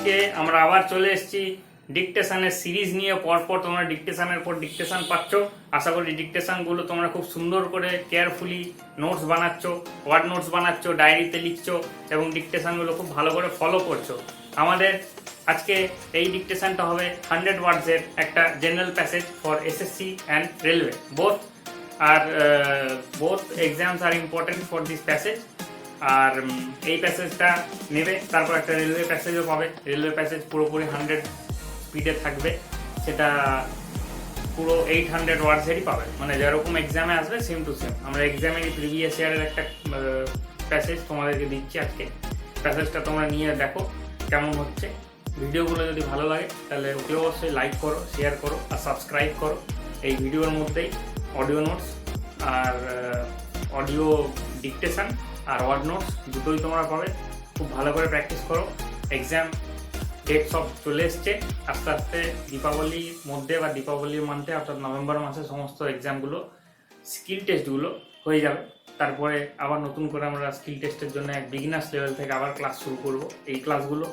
আজকে আমরা আবার চলে এসেছি ডিকটেশনের সিরিজ নিয়ে। পরপর তোমরা ডিকটেশনের পর ডিকটেশন পাচ্ছ। আশা করি ডিকটেশনগুলো তোমরা খুব সুন্দর করে কেয়ারফুলি নোটস বানাচ্ছ, ওয়ার্ড নোটস বানাচ্ছ, ডায়েরিতে লিখছো এবং ডিকটেশনগুলো খুব ভালো করে ফলো করছো। আমাদের আজকে এই ডিকটেশনটা হবে 100 ওয়ার্ডসের একটা general passage for SSC and railway. Both exams আর ইম্পর্টেন্ট ফর দিস প্যাসেজ। আর এই প্যাসেজটা নেবে, তারপর একটা রেলওয়ে প্যাসেজও পাবে। রেলওয়ে প্যাসেজ পুরোপুরি 100 স্পিডে থাকবে, সেটা পুরো 800 ওয়ার্ডসেরই পাবে, মানে যেরকম এক্সামে আসবে সেম টু সেম। আমরা এক্সামেরই প্রিভিয়াস ইয়ারের একটা প্যাসেজ তোমাদেরকে দিচ্ছি আজকে। প্যাসেজটা তোমরা নিয়ে দেখো কেমন হচ্ছে। ভিডিওগুলো যদি ভালো লাগে তাহলে ওকে অবশ্যই লাইক করো, শেয়ার করো আর সাবস্ক্রাইব করো। এই ভিডিওর মধ্যেই অডিও নোটস আর অডিও ডিকটেশন আর ওয়ার্ড নোটস দুটোই তোমরা পাবে। খুব ভালো করে প্র্যাকটিস করো। এক্সাম ডেট সব চলে এসছে আস্তে আস্তে। দীপাবলির মধ্যে বা দীপাবলির মান্থে অর্থাৎ নভেম্বর মাসে সমস্ত এক্সামগুলো স্কিল টেস্টগুলো হয়ে যাবে। তারপরে আবার নতুন করে আমরা স্কিল টেস্টের জন্য এক বিগিনার্স লেভেল থেকে আবার ক্লাস শুরু করব। এই ক্লাসগুলো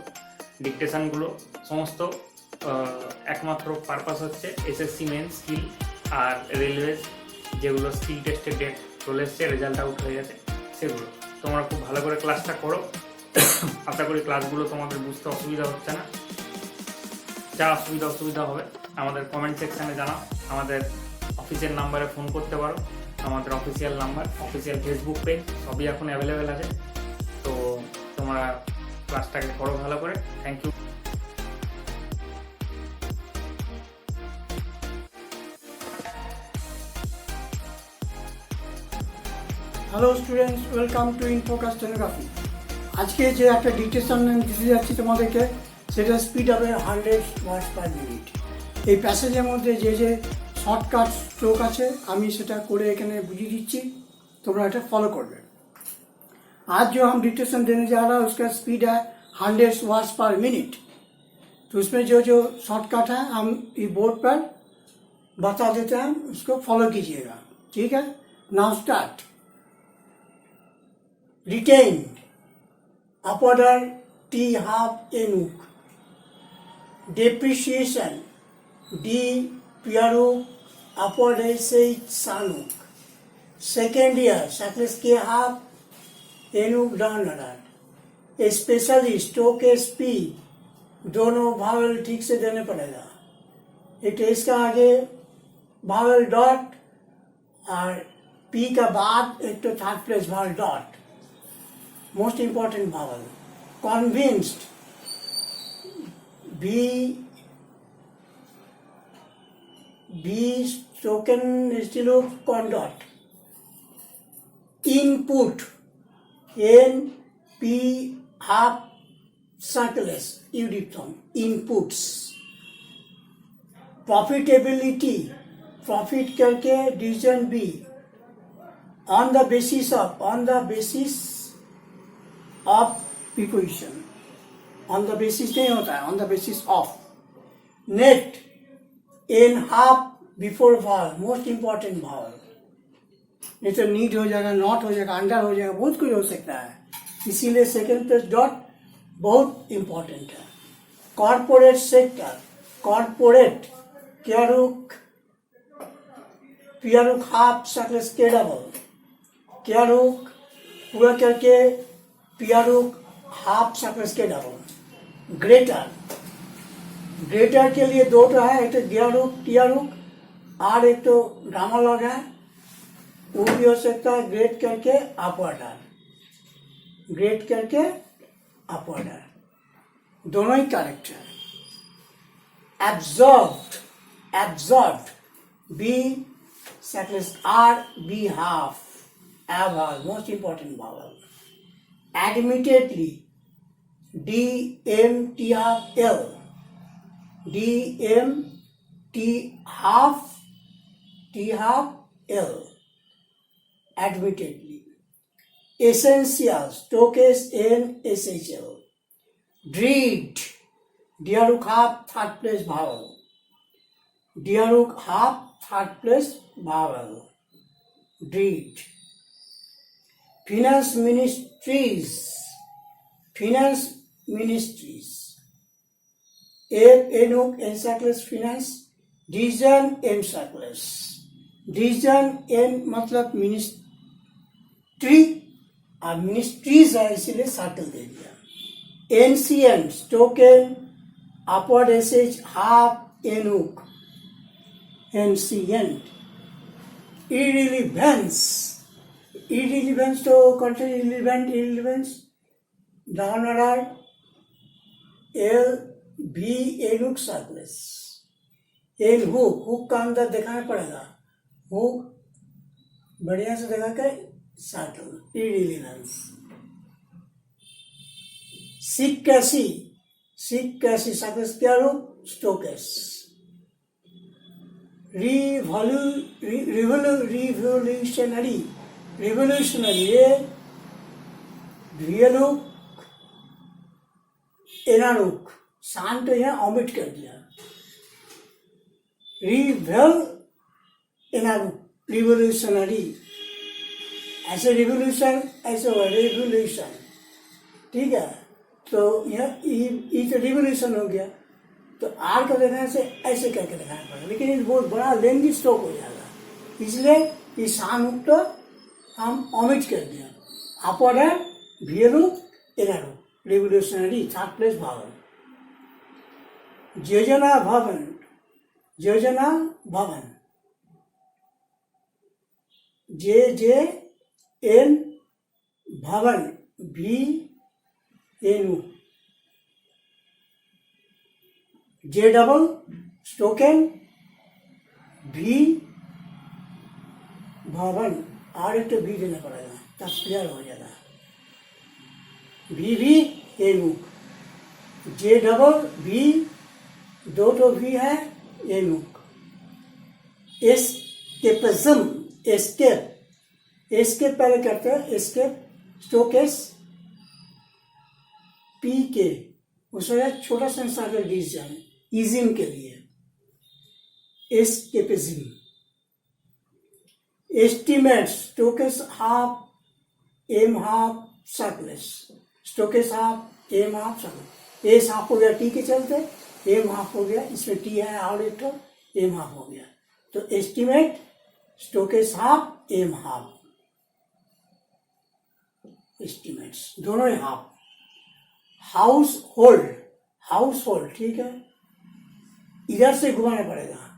ডিকটেশনগুলো সমস্ত একমাত্র পারপাস হচ্ছে এসএসসি মেন স্কিল আর রেলওয়ে যেগুলো স্কিল টেস্টের ডেট চলে এসছে, রেজাল্ট আউট হয়ে গেছে, সেগুলো তোমরা খুব ভালো করে ক্লাসটা করো। আশা করি ক্লাসগুলো তোমাদের বুঝতে অসুবিধা হচ্ছে না। যা অসুবিধা হবে আমাদের কমেন্ট সেকশানে জানাও। আমাদের অফিসের নাম্বারে ফোন করতে পারো। আমাদের official number, official Facebook page সবই এখন অ্যাভেলেবেল আছে। তো তোমরা ক্লাসটাকে করো ভালো করে। Thank you. Hello students, welcome to Infocus stenography. আজকে যে একটা ডিকটেশন দিতে যাচ্ছি তোমাদেরকে, সেটা স্পিড হবে 100 ওয়ার্ডস পার মিনিট। এই প্যাসেজের মধ্যে যে যে শর্টকাট স্ট্রোক আছে আমি সেটা করে এখানে বুঝিয়ে दिच्ची, তোমরা এটা फॉलो করবে। आज जो हम डिक्टेशन देने जा रहा है उसका स्पीड है 100 वर्ड्स पर मिनट। तो उसमें जो जो शॉर्टकट है हम ये बोर्ड पर बता देते हैं, उसको फॉलो कीजिएगा, ठीक है। Now start. Retained, upper T half enuk. Depreciation, D piaruk, upper H sanuk. Second year, success K half enuk downward. Especially स्टोक SP दोनों भावल ठीक से देने पड़ेगा। एक तो इसका आगे भावल डॉट और P का बाद एक तो थर्ड प्लेस भावल dot, most important vowel. Convinced, B spoken still condot. Input, NP half circles, eudiphthong, inputs. Profitability, profit करके division B, on the basis of preposition, on the basis नहीं होता है, on the basis of. Net, in half before vowel, most important vowel. नहीं तो need हो जाएगा, not हो जाएगा, अंडर हो जाएगा, बहुत कुछ हो सकता है। इसीलिए सेकेंड प्लस डॉट बहुत इंपॉर्टेंट है। कॉर्पोरेट सेक्टर, कॉर्पोरेट पियारुक हाफ सक्लेस के डबल, क्यारुक पूरा करके पियारुक हाफ सक्लेस के डबल। ग्रेटर, ग्रेटर के लिए दो तो है, एक तो गियारुक टियारुक और एक तो ड्रामा लॉग है, वो भी हो सकता है ग्रेट करके अपवर्डर, ग्रेट करके अपवर्डर, दोनों ही करेक्ट है। Absorbed, absorbed B circle S R B half, vowel, most important vowel. Admittedly, DMT half L, DMT half T half L, admittedly. Essential, stokes N SHL. Dread, diaruk half third place vowel, diaruk half third place vowel, dread. Finance ministries, F N hook N circle S finance division M circle S division N मतलब ministry और ministries है इसीलिए circle दे दिया। Ancient token upward essays half N hook ancient irrelevance irrelevance तो contrary irrelevance down order L B N hook circle S N hook का अंदर दिखाना पड़ेगा हुक बढ़िया से दिखा के सर्कल irrelevance सिक कैसी सर्कलेस क्या रूप स्टोकेस रिवोल्यूशनरी ये रियलुक एनारुक शांत तो यहाँ ऑमिट कर दिया एनारुक रिवोल्यूशनरी ऐसे रिवोल्यूशन ऐसे हुआ रिवोल्यूशन ठीक है तो यह ई तो रिवोल्यूशन हो गया तो आर का दिखाने से ऐसे करके दिखाना पड़ेगा लेकिन ये बहुत बड़ा लेंदी स्ट्रोक हो जाएगा इसलिए इस शानुक तो हम ऑमिट कर दिया अपवर्ड है भियरुक एनारुक रिवोल्यूशनरी थर्ड प्लेस भवन योजना भवन जे एन भवन भी एनु जे डबल टोकन भी भवन आर एक तो भी देना पड़ेगा तब क्लियर हो जाएगा भी एनु जे डबल भी दो तो भी है एनु एस्केप पहले करते हैं एस्केप स्टोकेस पी के उसमें छोटा सा सर्कल डिवीजन इजिम के लिए escapism estimate stroke S half M half circle S stroke S half M half circle S half हो गया टी के चलते एम हाफ हो गया इसमें टी है और एक तो एम हाफ हो गया तो estimate stroke S half M half estimates दोनों ही हाफ हाउस होल्ड ठीक है इधर से घुमाना पड़ेगा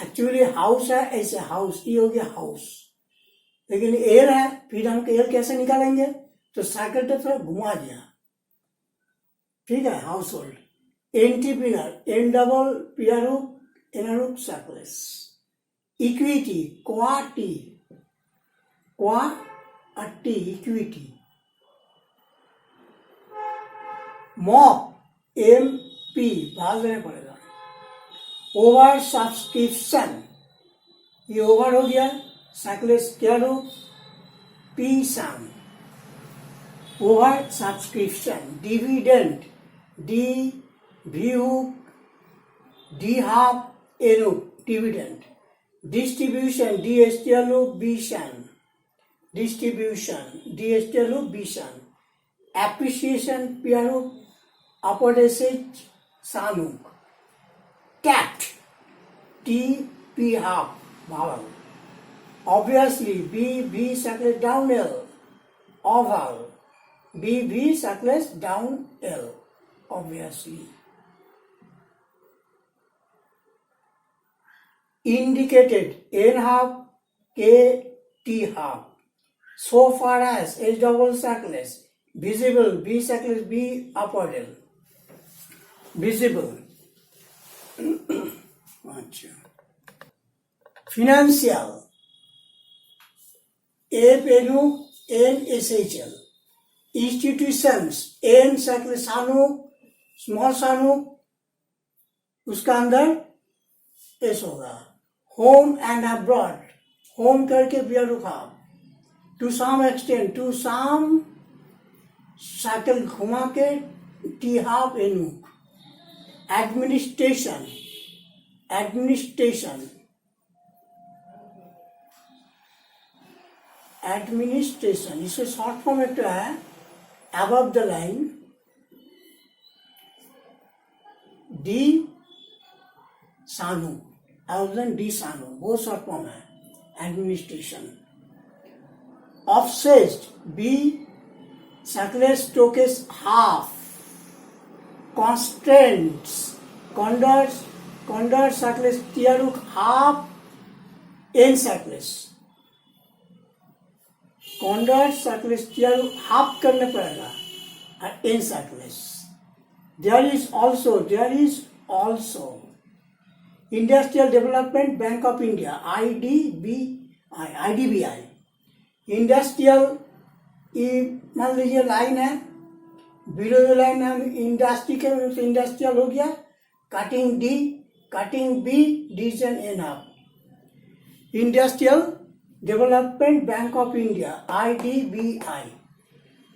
एक्चुअली हाउस है ऐसे हाउस ये हो गया हाउस लेकिन एयर है फिर हम एयर कैसे निकालेंगे तो सर्कल तो थोड़ा घुमा दिया ठीक है हाउस होल्ड एंटीपिनर एन डबल पियरुक एनारुक सर्कलेस इक्विटी क्वाटी इक्विटी मॉक एम पी भाग देना पड़ेगा ओवर सब्सक्रिप्शन ये ओवर हो गया सर्कलेस क्या लो P sum over subscription dividend D view D half एनो डिविडेंड डिस्ट्रीब्यूशन डी एस्टियलो बीशन डिस्ट्रीब्यूशन डी एस्टियलो बीशन एप्रिसिएशन पियारो upward essage sanuk cat t p half vowel obviously b circles down l oval b circles down l obviously indicated n half k t half so far as h double circles visible b circles b upward l visible अच्छा financial F N N S H L institutions N circle सानु small सानु उसका अंदर S होगा home and abroad home करके भी रुका to some extent to some circle घुमा के टी हाफ एनु एडमिनिस्ट्रेशन इससे शॉर्ट फॉर्म एक है अबव द लाइन डी सानू, डी सानू, बहुत शॉर्ट फॉर्म है, administration. Offset B circular stroke S half, constraints convert circles tiaruk half n circles, convert circles tiaruk half करना पड़ेगा और n circles। there is also Industrial Development Bank of India, IDBI, industrial, मान लीजिए line है, below line हम industry के industrial हो गया, cutting D, cutting B, division N half. Industrial development bank of India, IDBI,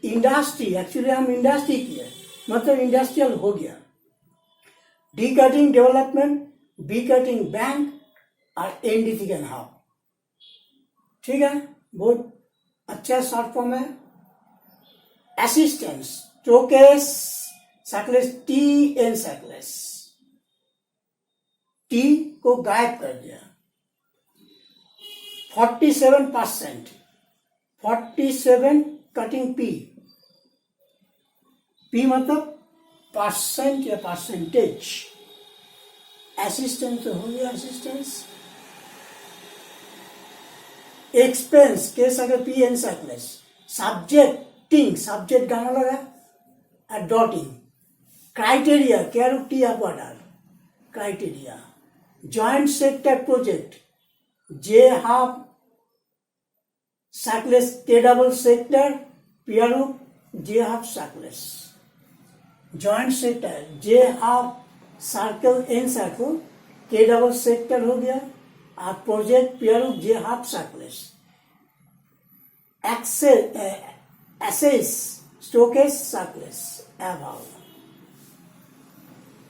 industry, actually हम industry किए मतलब इंडस्ट्रियल हो गया। D cutting development, B cutting bank और एन डी एन हाफ। ठीक है, बहुत अच्छा शॉर्ट फॉर्म है। असिस्टेंस स्टोकेज सर्कुलस टी एन सर्कुलस, टी को गायब कर दिया। 47%, 47 कटिंग पी, पी मतलब परसेंट या परसेंटेज। असिस्टेंस तो हो गया, असिस्टेंस। एक्सपेंस के सके P N circles, subjecting, subject गाना लगा और डॉटिंग। क्राइटेरिया क्या रुक टी आप order, criteria. Joint sector project, J half circles के double sector, PR hook J half circles. Joint sector J half circle N circle, के डबल सेक्टर हो गया और project PR hook J half circles. एसेस stroke S circles अभाव।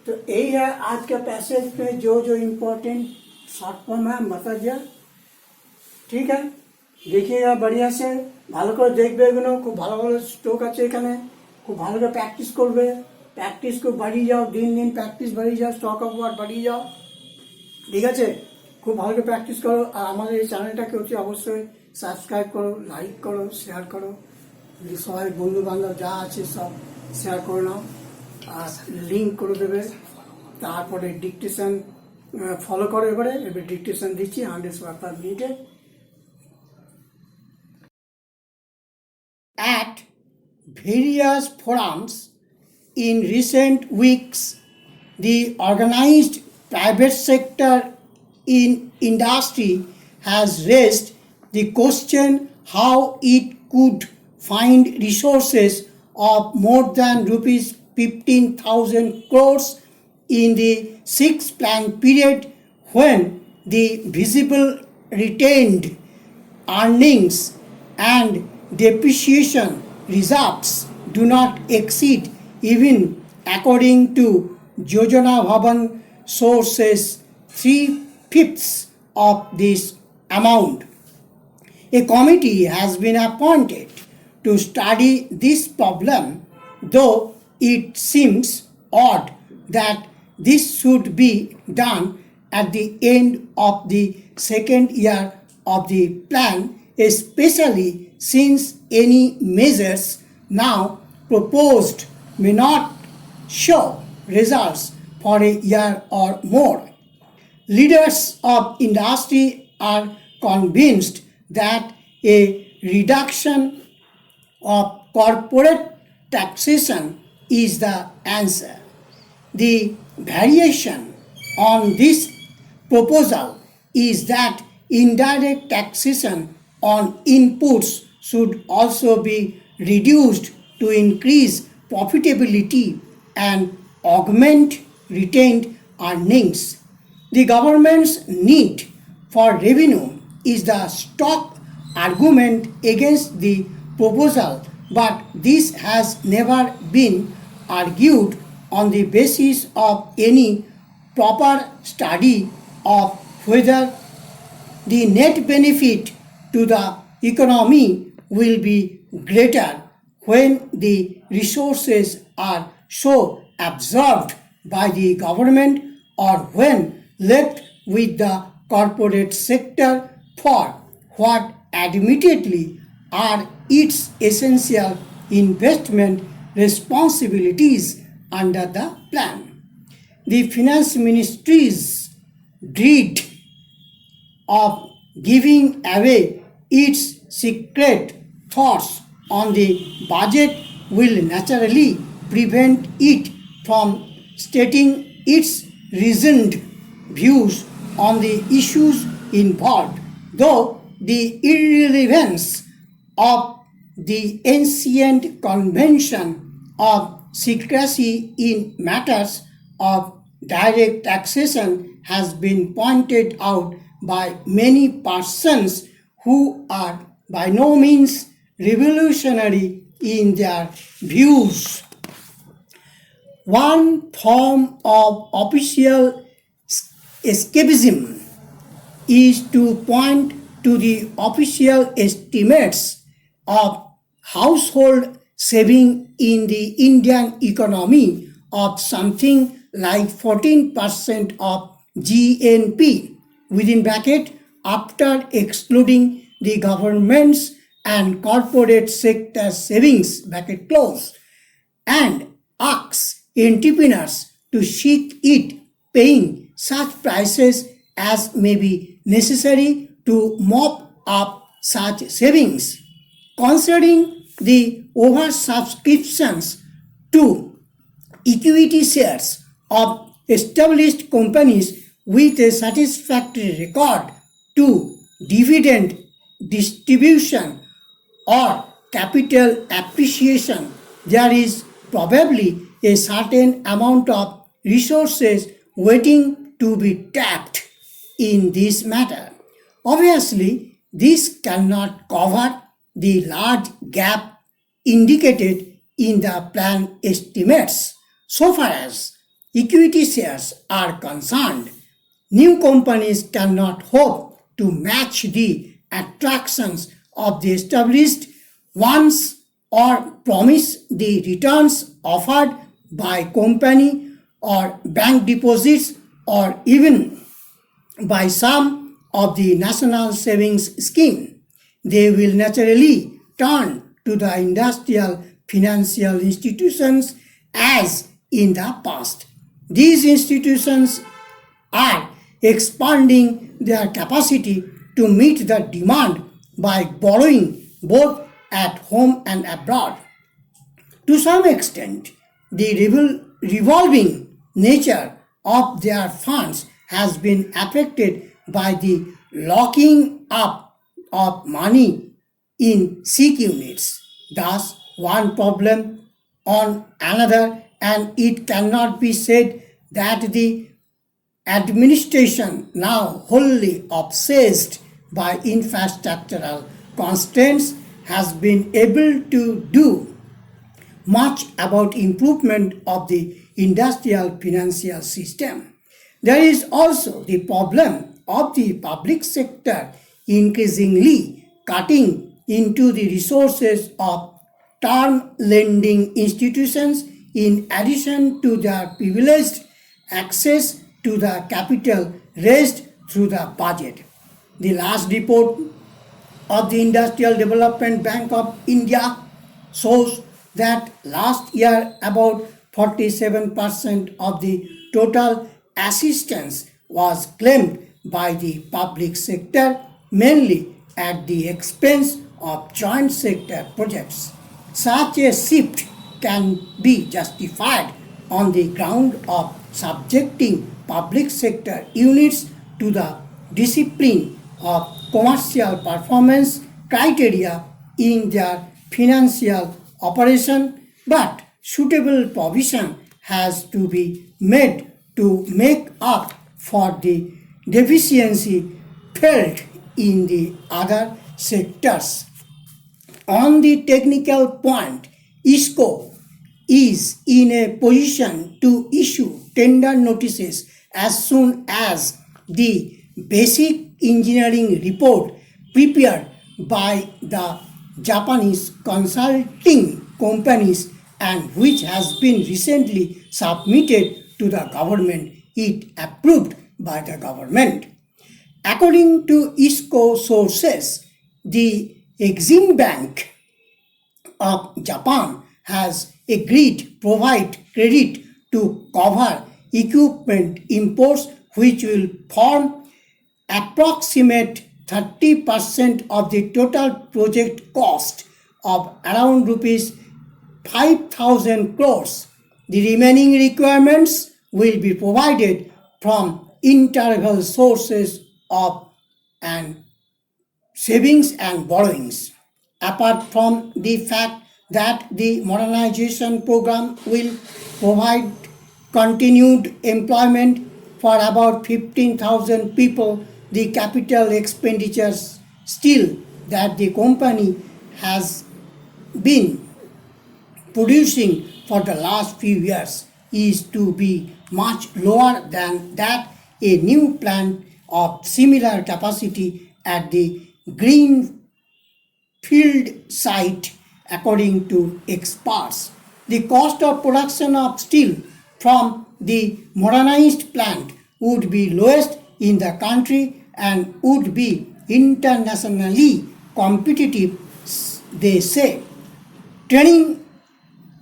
तो यही है आज के पैसेज में जो जो इम्पोर्टेंट शॉर्ट फॉर्म है बता दिया। ठीक है, देखिएगा बढ़िया से, ভালো করে দেখবে, এগুলো খুব ভালো ভালো স্ট্রোক আছে এখানে, খুব ভালো করে প্র্যাকটিস করবে। প্র্যাকটিস খুব বাড়িয়ে যাও, দিন দিন প্র্যাকটিস বাড়িয়ে যাও, স্টক অফ ওয়ার্ড বাড়িয়ে যাও। ঠিক আছে, খুব ভালো করে প্র্যাকটিস করো। আর আমাদের এই চ্যানেলটাকে হচ্ছে অবশ্যই সাবস্ক্রাইব করো, লাইক করো, শেয়ার করো, সবাই বন্ধু বান্ধব যা আছে সব শেয়ার করে নাও আর লিঙ্ক করে দেবে। তারপরে ডিকটেশন ফলো করো। এবারে ডিকটেশন দিচ্ছি 100 ওয়ার্ড পার মিনিটে। At various forums in recent weeks, the organized private sector in industry has raised the question how it could find resources of more than rupees 15,000 crores in the 6-plan period when the visible retained earnings and depreciation reserves do not exceed, even according to Yojana Bhavan sources, 3/5 of this amount. A committee has been appointed to study this problem, though it seems odd that this should be done at the end of the second year of the plan, especially since any measures now proposed may not show results for a year or more. Leaders of industry are convinced that a reduction of corporate taxation is the answer. The variation on this proposal is that indirect taxation on inputs should also be reduced to increase profitability and augment retained earnings. The government's need for revenue is the stock argument against the proposal, but this has never been argued on the basis of any proper study of whether the net benefit to the economy will be greater when the resources are so absorbed by the government or when left with the corporate sector for what admittedly are its essential investment responsibilities under the plan. The Finance Ministry's dread of giving away its secret thoughts on the budget will naturally prevent it from stating its reasoned views on the issues involved, though the irrelevance of the ancient convention of secrecy in matters of direct taxation has been pointed out by many persons who are by no means revolutionary in their views. One form of official escapism is to point to the official estimates of household saving in the Indian economy of something like 14% of GNP within bracket after excluding the government's and corporate sector savings bracket close, and asks entrepreneurs to seek it, paying such prices as may be necessary to mop up such savings. Considering the oversubscriptions to equity shares of established companies with a satisfactory record to dividend distribution or capital appreciation, there is probably a certain amount of resources waiting to be tapped in this matter. Obviously, this cannot cover the large gap indicated in the plan estimates. So far as equity shares are concerned, new companies cannot hope to match the attractions of the established ones or promise the returns offered by company or bank deposits or even by some of the national savings scheme. They will naturally turn to the industrial financial institutions as in the past. These institutions are expanding their capacity to meet the demand by borrowing both at home and abroad. To some extent, the revolving nature of their funds has been affected by the locking up of money in SIC units. Thus, one problem on another, and it cannot be said that the administration, now wholly obsessed by infrastructural constraints, has been able to do much about improvement of the industrial financial system. There is also the problem of the public sector increasingly cutting into the resources of term lending institutions in addition to their privileged access to the capital raised through the budget. The last report of the Industrial Development Bank of India shows that last year about 47% of the total assistance was claimed by the public sector, mainly at the expense of joint sector projects. Such a shift can be justified on the ground of subjecting public sector units to the discipline of commercial performance criteria in their financial operation, but suitable provision has to be made to make up for the deficiency felt in the other sectors. On the technical point, ISCO is in a position to issue tender notices as soon as the basic engineering report prepared by the Japanese consulting companies and which has been recently submitted to the government it approved by the government. According to ISCO sources, the Exim Bank of Japan has agreed to provide credit to cover equipment imports, which will form approximate 30% of the total project cost of around rupees 5,000 crores. The remaining requirements will be provided from interval sources of and savings and borrowings. Apart from the fact that the modernization program will provide continued employment for about 15,000 people, the capital expenditures still that the company has been producing for the last few years is to be much lower than that a new plant of similar capacity at the greenfield site, according to experts. The cost of production of steel from the modernized plant would be lowest in the country and would be internationally competitive, they say. Training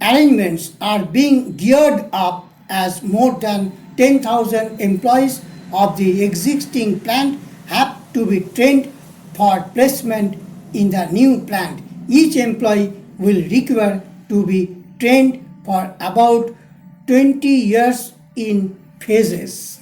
arrangements are being geared up as more than 10,000 employees of the existing plant have to be trained for placement in the new plant. Each employee will require to be trained for about 20 years in phases.